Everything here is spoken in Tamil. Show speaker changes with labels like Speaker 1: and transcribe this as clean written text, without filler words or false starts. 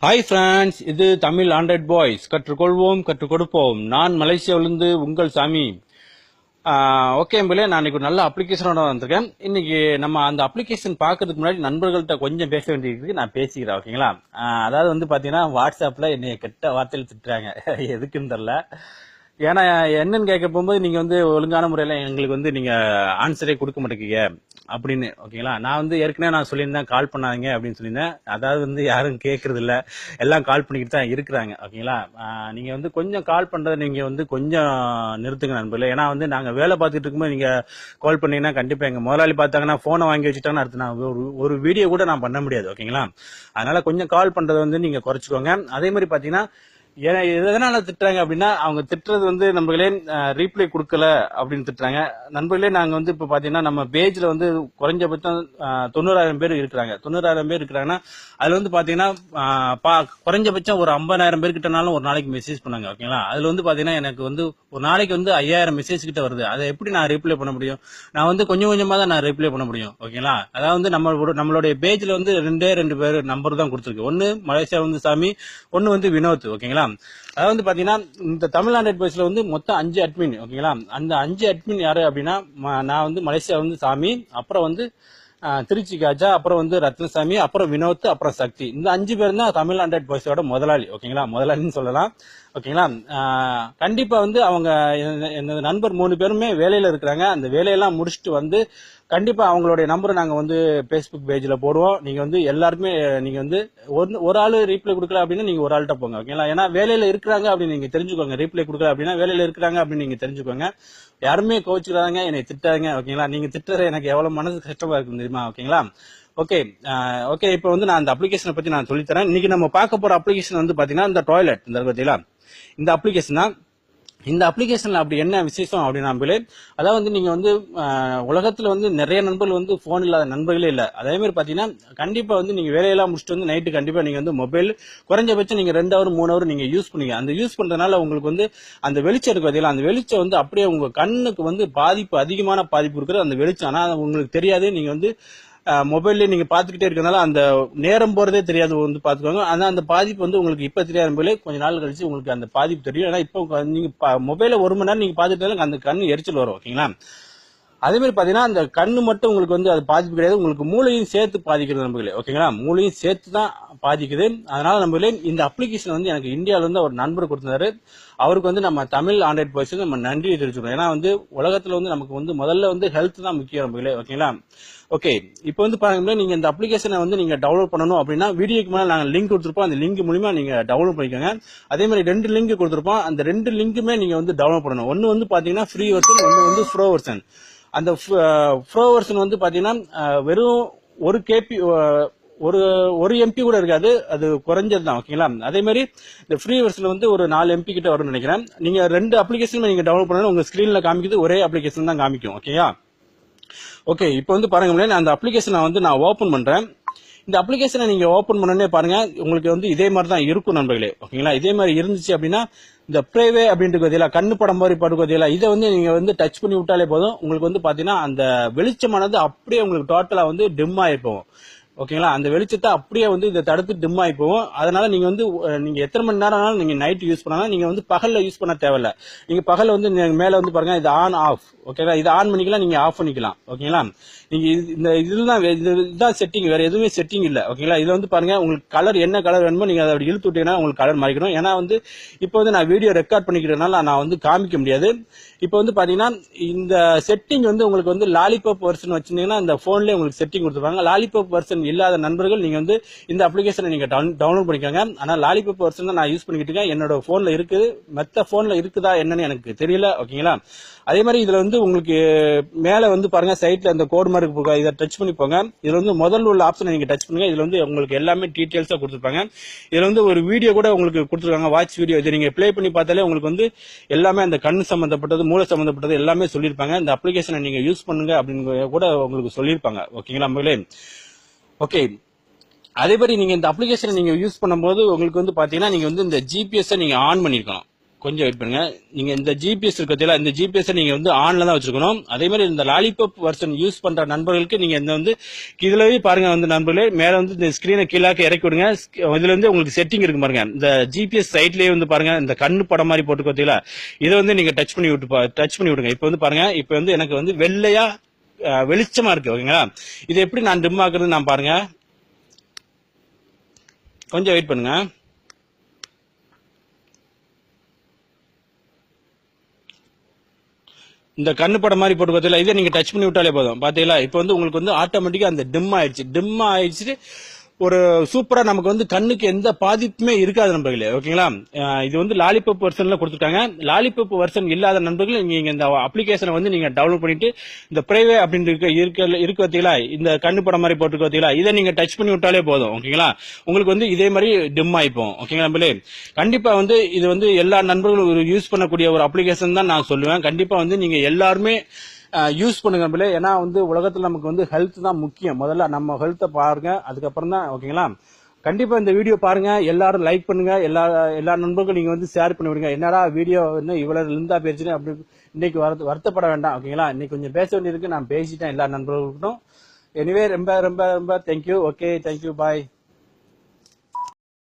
Speaker 1: ஹாய் ஃப்ரெண்ட்ஸ், இது தமிழ் ஆண்ட்ராய்ட் பாய்ஸ். கற்றுக்கொள்வோம், கற்றுக் கொடுப்போம். நான் மலேசியாவிலிருந்து உங்கள் சாமி. ஓகே என்பதிலே நான் இன்னைக்கு ஒரு நல்ல அப்ளிகேஷனோட வந்திருக்கேன். இன்னைக்கு நம்ம அந்த அப்ளிகேஷன் பார்க்கறதுக்கு முன்னாடி நண்பர்கள்ட்ட கொஞ்சம் பேச வேண்டியிருக்கு. நான் பேசிக்கிறேன், ஓகேங்களா? அதாவது வந்து பாத்தீங்கன்னா, வாட்ஸ்அப்ல என்னைய கெட்ட வார்த்தையில் திட்டுறாங்க. எதுக்குன்னு தெரியல. ஏன்னா என்னன்னு கேட்க போகும்போது நீங்க வந்து ஒழுங்கான முறையில எங்களுக்கு வந்து நீங்க ஆன்சரே கொடுக்க மாட்டேங்க அப்படின்னு, ஓகேங்களா? நான் வந்து ஏற்கனவே நான் சொல்லியிருந்தேன், கால் பண்ணாதீங்க அப்படின்னு சொல்லியிருந்தேன். அதாவது வந்து யாரும் கேட்கறது இல்ல, எல்லாம் கால் பண்ணிக்கிட்டு தான் இருக்கிறாங்க, ஓகேங்களா? நீங்க வந்து கொஞ்சம் கால் பண்றதை நீங்க வந்து கொஞ்சம் நிறுத்துங்க நண்பர்களே. ஏன்னா வந்து நாங்க வேலை பார்த்துட்டு இருக்கும்போது நீங்க கால் பண்ணீங்கன்னா கண்டிப்பா எங்க முதலாளி பார்த்தாங்கன்னா போனை வாங்கி வச்சுட்டாங்கன்னு அடுத்து நான் ஒரு வீடியோ கூட நான் பண்ண முடியாது, ஓகேங்களா? அதனால கொஞ்சம் கால் பண்றதை வந்து நீங்க குறைச்சிக்கோங்க. அதே மாதிரி பாத்தீங்கன்னா, எதனால திட்டுறாங்க அப்படின்னா, அவங்க திட்டுறது வந்து நண்பர்களே ரீப்ளை கொடுக்கல அப்படின்னு திட்டுறாங்க. நண்பர்களே, நாங்க வந்து இப்ப பாத்தீங்கன்னா நம்ம பேஜ்ல வந்து குறைஞ்சபட்சம் 90,000 பேர் இருக்கிறாங்க. 90,000 பேர் இருக்கிறாங்கன்னா அதுல வந்து பாத்தீங்கன்னா குறைஞ்சபட்சம் ஒரு 50,000 பேர் கிட்டனாலும் ஒரு நாளைக்கு மெசேஜ் பண்ணாங்க, ஓகேங்களா? அதுல வந்து பாத்தீங்கன்னா எனக்கு வந்து ஒரு நாளைக்கு வந்து 5,000 மெசேஜ் கிட்ட வருது. அதை எப்படி நான் ரிப்ளை பண்ண முடியும்? நான் வந்து கொஞ்சம் கொஞ்சமா தான் நான் ரிப்ளை பண்ண முடியும், ஓகேங்களா? அதாவது வந்து நம்மளுடைய பேஜ்ல வந்து ரெண்டு பேர் நம்பர் தான் கொடுத்துருக்கு. ஒன்னு மலேசியா வந்து சாமி, ஒன்னு வந்து வினோத், ஓகேங்களா? அதாவது வந்து பாத்தீங்கன்னா, இந்த தமிழ் ஆண்ட்ராய்ட் பாய்ஸ்ல வந்து மொத்தம் 5 அட்மின், ஓகேங்களா? அந்த 5 அட்மின் யாரு அப்படின்னா, நான் வந்து மலேசியா வந்து சாமி, அப்புறம் வந்து திருச்சி காஜா, அப்புறம் வந்து ரத்னசாமி, அப்புறம் வினோத், அப்புறம் சக்தி. இந்த 5 பேர் தான் தமிழ் ஆண்ட்ராய்ட் பாய்ஸோட முதலாளி, ஓகேங்களா? முதலாளின்னு சொல்லலாம், ஓகேங்களா? கண்டிப்பா வந்து அவங்க எனது நண்பர் 3 பேருமே வேலையில இருக்கிறாங்க. அந்த வேலையெல்லாம் முடிச்சுட்டு வந்து கண்டிப்பா அவங்களுடைய நம்பரை நாங்க வந்து பேஸ்புக் பேஜ்ல போடுவோம். நீங்க வந்து எல்லாருமே நீங்க வந்து ஒரு ஆளு ரீப்ளை கொடுக்கல அப்படின்னா நீங்க ஒரு ஆள்கிட்ட போங்க, ஓகேங்களா? ஏன்னா வேலையில இருக்கிறாங்க அப்படின்னு நீங்க தெரிஞ்சுக்கோங்க. ரீப்ளை கொடுக்கல அப்படின்னா வேலையில இருக்கிறாங்க அப்படின்னு நீங்க தெரிஞ்சுக்கோங்க. யாருமே கோச்சுக்கிறாங்க, என்னை திட்டாங்க, ஓகேங்களா? நீங்க திட்டுற எனக்கு எவ்வளவு மனசு கஷ்டமா இருக்கு தெரியுமா, ஓகேங்களா? ஓகே. ஓகே, இப்போ வந்து நான் அந்த அப்ளிகேஷனை பத்தி நான் சொல்லித்தரேன். இன்னைக்கு நம்ம பார்க்க போற அப்ளிகேஷன் வந்து பாத்தீங்கன்னா, இந்த டாய்லெட் இந்த பாத்தீங்களா, இந்த அப்ளிகேஷன் தான். இந்த அப்ளிகேஷன்ல அப்படி என்ன விசேஷம் அப்படின்னா, அதாவது வந்து நீங்க வந்து உலகத்துல வந்து நிறைய நண்பர்கள் வந்து போன் இல்லாத நண்பர்களே இல்ல. அதே மாதிரி பாத்தீங்கன்னா, கண்டிப்பா வந்து நீங்க வேலையெல்லாம் முடிச்சுட்டு வந்து நைட்டு கண்டிப்பா நீங்க வந்து மொபைல் குறைஞ்சபட்சம் நீங்க 2 ஹவர் 3 ஹவர் நீங்க யூஸ் பண்ணீங்க. அந்த யூஸ் பண்றதுனால உங்களுக்கு வந்து அந்த வெளிச்சம் இருக்கு பாத்தீங்களா, அந்த வெளிச்சம் வந்து அப்படியே உங்க கண்ணுக்கு வந்து அதிகமான பாதிப்பு இருக்கிறது அந்த வெளிச்சம். ஆனா உங்களுக்கு தெரியாது. நீங்க வந்து மொபைல்ல நீங்க பாத்துக்கிட்டே இருக்கனால அந்த நேரம் போறதே தெரியாது வந்து பாத்துக்கோங்க. ஆனா அந்த பாதிப்பு வந்து உங்களுக்கு இப்ப தெரியாத போல கொஞ்ச நாள் கழிச்சு உங்களுக்கு அந்த பாதிப்பு தெரியும். ஏன்னா இப்போ நீங்க மொபைல 1 மணி நேரம் நீங்க பாத்துட்டு அந்த கண்ணு எரிச்சல் வரும், ஓகேங்களா? அதே மாதிரி பாத்தீங்கன்னா, அந்த கண்ணு மட்டும் உங்களுக்கு வந்து அது பாதிப்பு கிடையாது, உங்களுக்கு மூளையும் சேர்த்து பாதிக்கிறது நம்பர்களே, ஓகேங்களா? மூளையும் சேர்த்து தான் பாதிக்குது. அதனால நம்பர்களே, இந்த அப்ளிகேஷன் வந்து எனக்கு இந்தியாவில இருந்து ஒரு நண்பர் கொடுத்தாரு. அவருக்கு வந்து நம்ம தமிழ் ஆண்ட்ராய்ட் பாய்ஸ் நம்ம நன்றியை தெரிவிச்சுக்கணும். ஏன்னா வந்து உலகத்துல வந்து நமக்கு வந்து முதல்ல வந்து ஹெல்த் தான் முக்கியம் நம்பர்களே, ஓகேங்களா? ஓகே, இப்போ வந்து பாருங்க, நீங்க இந்த அப்ளிகேஷனை வந்து நீங்க டவுன்லோட் பண்ணணும் அப்படின்னா வீடியோக்கு மேல நாங்க லிங்க் கொடுத்துருப்போம். அந்த லிங்க் மூலமா நீங்க டவுன்லோட் பண்ணிக்கோங்க. அதே மாதிரி 2 லிங்க் கொடுத்துருப்போம். அந்த 2 லிங்க்குமே நீங்க வந்து டவுன்லோட் பண்ணணும். ஒன்னு வந்து பாத்தீங்கன்னா ஃப்ரீ வெர்ஷன், ஒன்னு வந்து ப்ரோ வெர்ஷன். அந்த ப்ரோ வெர்ஷன் வந்து பாத்தீங்கன்னா வெறும் 1 கேபி, ஒரு எம்பி கூட இருக்காது, அது குறைஞ்சது தான், ஓகேங்களா? அதே மாதிரி இந்த ஃப்ரீ வெர்ஷன் வந்து ஒரு 4 எம்பி கிட்ட வரும்னு நினைக்கிறேன். நீங்க 2 அப்ளிகேஷன் நீங்க டவுன்லோட் பண்ணணும். உங்க ஸ்கிரீன்ல காமிக்குது ஒரே அப்ளிகேஷன் தான் காமிக்கும், ஓகேயா? ஓகே, இப்போ வந்து பாருங்க, அந்த அப்ளிகேஷனை வந்து நான் ஓபன் பண்றேன். இந்த அப்ளிகேஷனை நீங்க ஓபன் பண்ணனே பாருங்க, உங்களுக்கு வந்து இதே மாதிரி தான் இருக்கும் நண்பர்களே, ஓகேங்களா? இதே மாதிரி இருந்துச்சு அப்படின்னா இந்த ப்ரேவே அப்படின்ட்டு கண்ணு படம் மாதிரி படுக்கதில்ல, இதை வந்து நீங்க வந்து டச் பண்ணி விட்டாலே போதும். உங்களுக்கு வந்து பாத்தீங்கன்னா அந்த வெளிச்சமானது அப்படியே உங்களுக்கு டோட்டலா வந்து டிம் ஆகி போகும், ஓகேங்களா? அந்த வெளிச்சத்தை அப்படியே வந்து இதை தடுத்து டிம் ஆகி போகும். அதனால நீங்க வந்து நீங்க எத்தனை மணி நேரம் ஆனாலும் நீங்க நைட் யூஸ் பண்ணலாம். நீங்க வந்து பகல்ல யூஸ் பண்ண தேவையில்ல. நீங்க பகல்ல வந்து மேல வந்து பாருங்க, இது ஆன் ஆஃப், ஓகேங்களா? இது ஆன் பண்ணிக்கலாம், நீங்க ஆஃப் பண்ணிக்கலாம், ஓகேங்களா? நீங்க இந்த இதுதான் செட்டிங், வேற எதுவுமே செட்டிங் இல்ல, ஓகேங்களா? இதுல வந்து பாருங்க, உங்களுக்கு கலர் என்ன கலர் வேணுமோ நீங்க அதை இழுத்து விட்டீங்கன்னா உங்களுக்கு கலர் மாறிக்கணும். ஏன்னா வந்து இப்போ வந்து நான் வீடியோ ரெக்கார்ட் பண்ணிக்கிறதுனால நான் வந்து காமிக்க முடியாது. இப்போ வந்து பாத்தீங்கன்னா இந்த செட்டிங் வந்து உங்களுக்கு வந்து லாலிபாப் வெர்ஷன் வச்சிருந்தீங்கன்னா இந்த போன்லயே உங்களுக்கு செட்டிங் கொடுத்துருப்பாங்க. லாலிபாப் வெர்ஷன் இல்லாத நண்பர்கள் நீங்க வந்து இந்த அப்ளிகேஷனை நீங்க டவுன்லோட் பண்ணிக்கோங்க. ஆனா லாலிபாப் வெர்ஷன் தான் நான் யூஸ் பண்ணிக்கிட்டு இருக்கேன். என்னோட போன்ல இருக்குது, மத்த போன்ல இருக்குதா என்னன்னு எனக்கு தெரியல, ஓகேங்களா? அதே மாதிரி இதுல வந்து உங்களுக்கு மேல வந்து பாருங்க, சைட்ல அந்த கோடு மார்க் போக இதை டச் பண்ணி போங்க. இதுல வந்து முதல்ல உள்ள ஆப்ஷனை நீங்க டச் பண்ணுங்க. இதுல வந்து உங்களுக்கு எல்லாமே டீடைல்ஸா கொடுத்துருப்பாங்க. இதுல வந்து ஒரு வீடியோ கூட உங்களுக்கு கொடுத்துருக்காங்க, வாட்ச் வீடியோ. இதை நீங்க ப்ளே பண்ணி பார்த்தாலே உங்களுக்கு வந்து எல்லாமே அந்த கண் சம்பந்தப்பட்டது, மூளை சம்பந்தப்பட்டது எல்லாமே சொல்லியிருப்பாங்க. இந்த அப்ளிகேஷனை நீங்க யூஸ் பண்ணுங்க அப்படின்னு கூட உங்களுக்கு சொல்லியிருப்பாங்க, ஓகேங்களா நம்மளே? ஓகே, அதே மாதிரி நீங்க இந்த அப்ளிகேஷனை நீங்க யூஸ் பண்ணும்போது உங்களுக்கு வந்து பாத்தீங்கன்னா நீங்க வந்து இந்த ஜிபிஎஸ் நீங்க ஆன் பண்ணிருக்கணும். கொஞ்சம் வெயிட் பண்ணுங்க. நீங்க இந்த ஜிபிஎஸ் இருக்கிறதுல இந்த ஜிபிஎஸ் நீங்க வந்து ஆன்ல தான் வச்சிருக்கணும். அதே மாதிரி இந்த லாலிபப் வெர்ஷன் யூஸ் பண்ற நண்பர்களுக்கு நீங்க இந்த வந்து இதுலவே பாருங்க வந்து நண்பர்களே, மேல வந்து இந்த ஸ்கிரீனை கீழாக்க இறக்கி விடுங்க. இதுல வந்து உங்களுக்கு செட்டிங் இருக்கு பாருங்க. இந்த ஜிபிஎஸ் சைட்லயே வந்து பாருங்க இந்த கண்ணு படம் மாதிரி போட்டு பார்த்தீங்களா, இதை வந்து நீங்க டச் பண்ணி விடுங்க. இப்போ வந்து பாருங்க, இப்போ வந்து எனக்கு வந்து வெள்ளையா வெளிச்சமா இருக்கு. ஓகேங்களா, இது எப்படி நான் டிம் ஆக்குறது நான் பாருங்க, கொஞ்சம் வெயிட் பண்ணுங்க. இந்த கண்ணு படம் மாதிரி போட்டு பார்த்தீங்களா, இதை நீங்க டச் பண்ணி விட்டாலே போதும். பாத்தீங்களா, இப்போ வந்து உங்களுக்கு வந்து ஆட்டோமேட்டிக்கா அந்த டிம் ஆயிடுச்சு. ஒரு சூப்பரா நமக்கு வந்து கண்ணுக்கு எந்த பாதிப்புமே இருக்காது நண்பர்களே. ஓகேங்களா, இது வந்து லாலிபப் வெர்ஷன்ல கொடுத்துருக்காங்க. லாலிபப் வெர்ஷன் இல்லாத நண்பர்கள் நீங்க இந்த அப்ளிகேஷனை வந்து நீங்க டவுன்லோட் பண்ணிட்டு இந்த பிரைவே அப்படின்னு இருக்கு பார்த்தீங்களா, இந்த கண்ணு படம் மாதிரி போட்டு பார்த்தீங்களா, இதை நீங்க டச் பண்ணி விட்டாலே போதும். ஓகேங்களா, உங்களுக்கு வந்து இதே மாதிரி டிம் ஆயிப்போம். ஓகேங்களா நண்பர்களே, கண்டிப்பா வந்து இது வந்து எல்லா நண்பர்களும் யூஸ் பண்ணக்கூடிய ஒரு அப்ளிகேஷன் தான் நான் சொல்லுவேன். கண்டிப்பா வந்து நீங்க எல்லாருமே யூஸ் பண்ணுங்க நண்பர்களே. ஏன்னா வந்து உலகத்துல நமக்கு வந்து ஹெல்த் தான் முக்கியம். முதல்ல நம்ம ஹெல்த்தை பாருங்க, அதுக்கப்புறம் தான். ஓகேங்களா, கண்டிப்பா இந்த வீடியோ பாருங்க, எல்லாரும் லைக் பண்ணுங்க, எல்லா நண்பர்களும் நீங்க வந்து ஷேர் பண்ணி விடுங்க. என்னடா வீடியோ இன்னும் இவ்வளவு இருந்தா பேசுறேன் அப்படி இன்னைக்கு வருத்தப்பட வேண்டாம். ஓகேங்களா, இன்னைக்கு கொஞ்சம் பேச வேண்டியிருக்கு, நான் பேசிட்டேன் எல்லா நண்பர்களுக்கும். எனிவே ரொம்ப ரொம்ப ரொம்ப தேங்க்யூ. ஓகே, தேங்க்யூ, பாய்.